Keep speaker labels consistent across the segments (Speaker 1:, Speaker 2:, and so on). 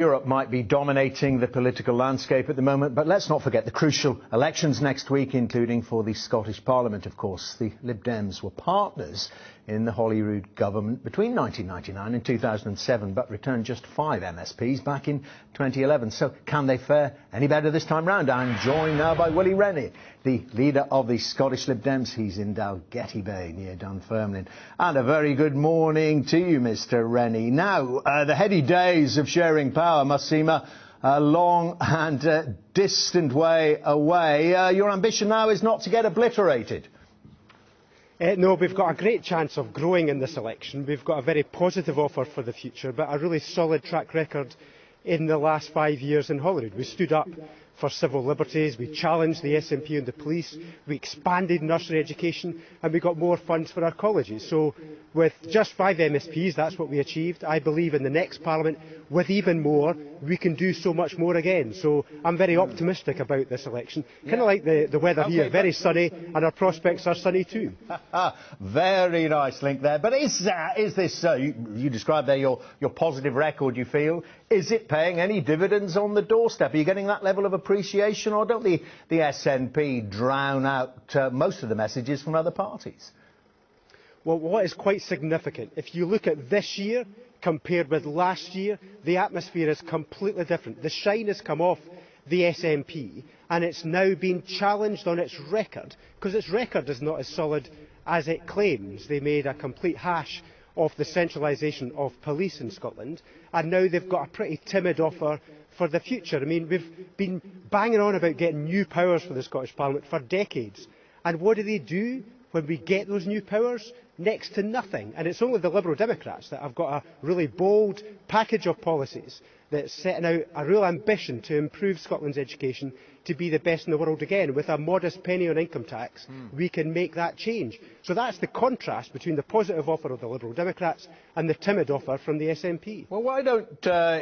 Speaker 1: Europe might be dominating the political landscape at the moment, but let's not forget the crucial elections next week, including for the Scottish Parliament, of course. The Lib Dems were partners in the Holyrood government between 1999 and 2007, but returned just 5 MSPs back in 2011. So can they fare any better this time round? I'm joined now by Willie, Rennie, the leader of the Scottish Lib Dems. He's in Dalgetty Bay near Dunfermline. And a very good morning to you, Mr. Rennie. Now, the heady days of sharing power must seem a long and distant way away. Your ambition now is not to get obliterated.
Speaker 2: No, we've got a great chance of growing in this election. We've got a very positive offer for the future, but a really solid track record in the last 5 years in Holyrood. We stood up for civil liberties, we challenged the SNP and the police, we expanded nursery education, and we got more funds for our colleges. So with just 5 MSPs, that's what we achieved. I believe in the next Parliament, with even more, we can do so much more again. So I'm very optimistic about this election. Kind of like the weather here, very sunny, and our prospects are sunny too.
Speaker 1: Very nice link there. But is this, you described there your positive record, you feel, is it paying any dividends on the doorstep? Are you getting that level of appreciation, or don't the SNP drown out most of the messages from other parties?
Speaker 2: Well, what is quite significant, if you look at this year compared with last year, the atmosphere is completely different. The shine has come off the SNP, and it's now been challenged on its record, because its record is not as solid as it claims. They made a complete hash of the centralisation of police in Scotland, and now they've got a pretty timid offer for the future. I mean, we've been banging on about getting new powers for the Scottish Parliament for decades, and what do when we get those new powers? Next to nothing. And it's only the Liberal Democrats that have got a really bold package of policies that's setting out a real ambition to improve Scotland's education to be the best in the world again. With a modest penny on income tax, we can make that change. So that's the contrast between the positive offer of the Liberal Democrats and the timid offer from the SNP.
Speaker 1: Well, why don't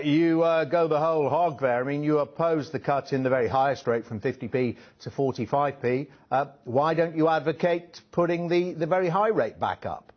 Speaker 1: you go the whole hog there? I mean, you oppose the cut in the very highest rate from 50p to 45p. Why don't you advocate putting the very high rate back up?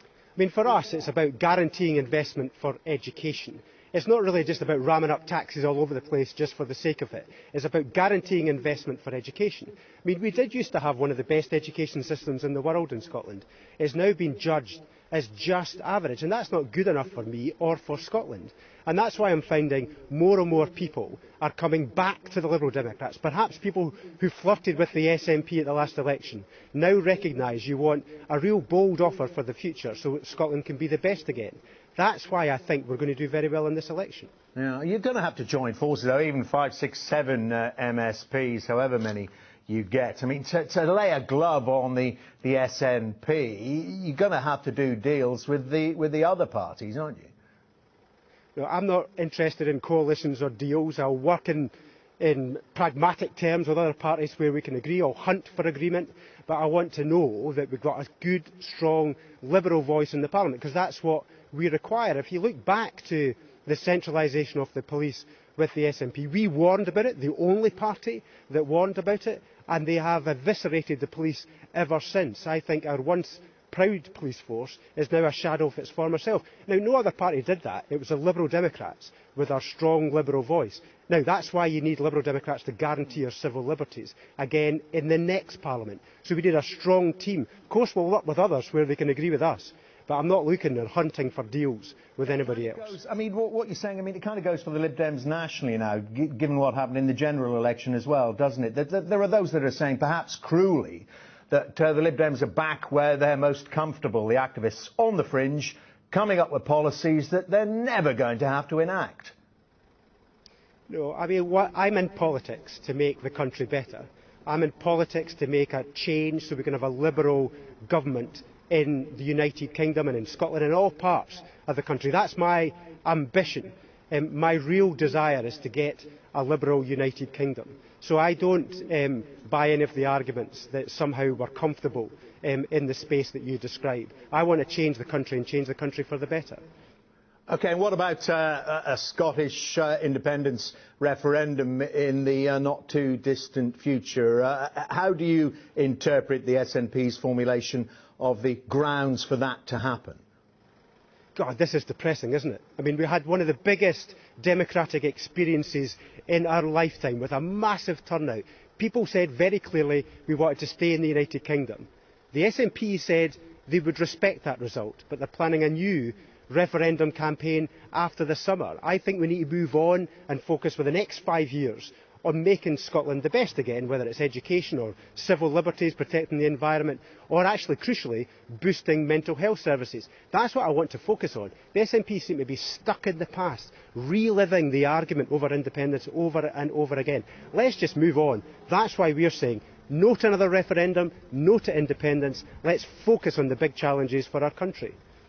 Speaker 2: I mean, for us, it's about guaranteeing investment for education. It's not really just about ramming up taxes all over the place just for the sake of it. It's about guaranteeing investment for education. I mean, we did used to have one of the best education systems in the world in Scotland. It's now been judged as just average, and that's not good enough for me or for Scotland. And that's why I'm finding more and more people are coming back to the Liberal Democrats. Perhaps people who flirted with the SNP at the last election now recognise you want a real bold offer for the future so that Scotland can be the best again. That's why I think we're going to do very well in this election.
Speaker 1: Yeah, you're going to have to join forces, though, even 5, 6, 7 MSPs, however many you get. I mean, to lay a glove on the SNP, you're going to have to do deals with the other parties, aren't you?
Speaker 2: No, I'm not interested in coalitions or deals. I'll work in pragmatic terms with other parties where we can agree. I'll hunt for agreement, but I want to know that we've got a good, strong, Liberal voice in the Parliament, because that's what we require. If you look back to the centralisation of the police with the SNP, we warned about it, the only party that warned about it, and they have eviscerated the police ever since. I think our once proud police force is now a shadow of its former self. Now, no other party did that. It was the Liberal Democrats with our strong Liberal voice. Now, that's why you need Liberal Democrats to guarantee our civil liberties, again, in the next Parliament. So we need a strong team. Of course, we'll work with others where they can agree with us, but I'm not looking and hunting for deals with anybody else.
Speaker 1: I mean, what you're saying, I mean, it kind of goes for the Lib Dems nationally now, given what happened in the general election as well, doesn't it? There are those that are saying, perhaps cruelly, that the Lib Dems are back where they're most comfortable, the activists on the fringe, coming up with policies that they're never going to have to enact.
Speaker 2: No, I mean, I'm in politics to make the country better. I'm in politics to make a change so we can have a Liberal government in the United Kingdom and in Scotland and all parts of the country. That's my ambition. My real desire is to get a Liberal United Kingdom. So I don't buy any of the arguments that somehow we're comfortable in the space that you describe. I want to change the country and change the country for the better.
Speaker 1: OK, and what about a Scottish independence referendum in the not-too-distant future? How do you interpret the SNP's formulation of the grounds for that to happen?
Speaker 2: God, this is depressing, isn't it? I mean, we had one of the biggest democratic experiences in our lifetime with a massive turnout. People said very clearly we wanted to stay in the United Kingdom. The SNP said they would respect that result, but they're planning a new referendum campaign after the summer. I think we need to move on and focus for the next 5 years on making Scotland the best again, whether it's education or civil liberties, protecting the environment, or actually, crucially, boosting mental health services. That's what I want to focus on. The SNP seem to be stuck in the past, reliving the argument over independence over and over again. Let's just move on. That's why we're saying no to another referendum, no to independence. Let's focus on the big challenges for our country.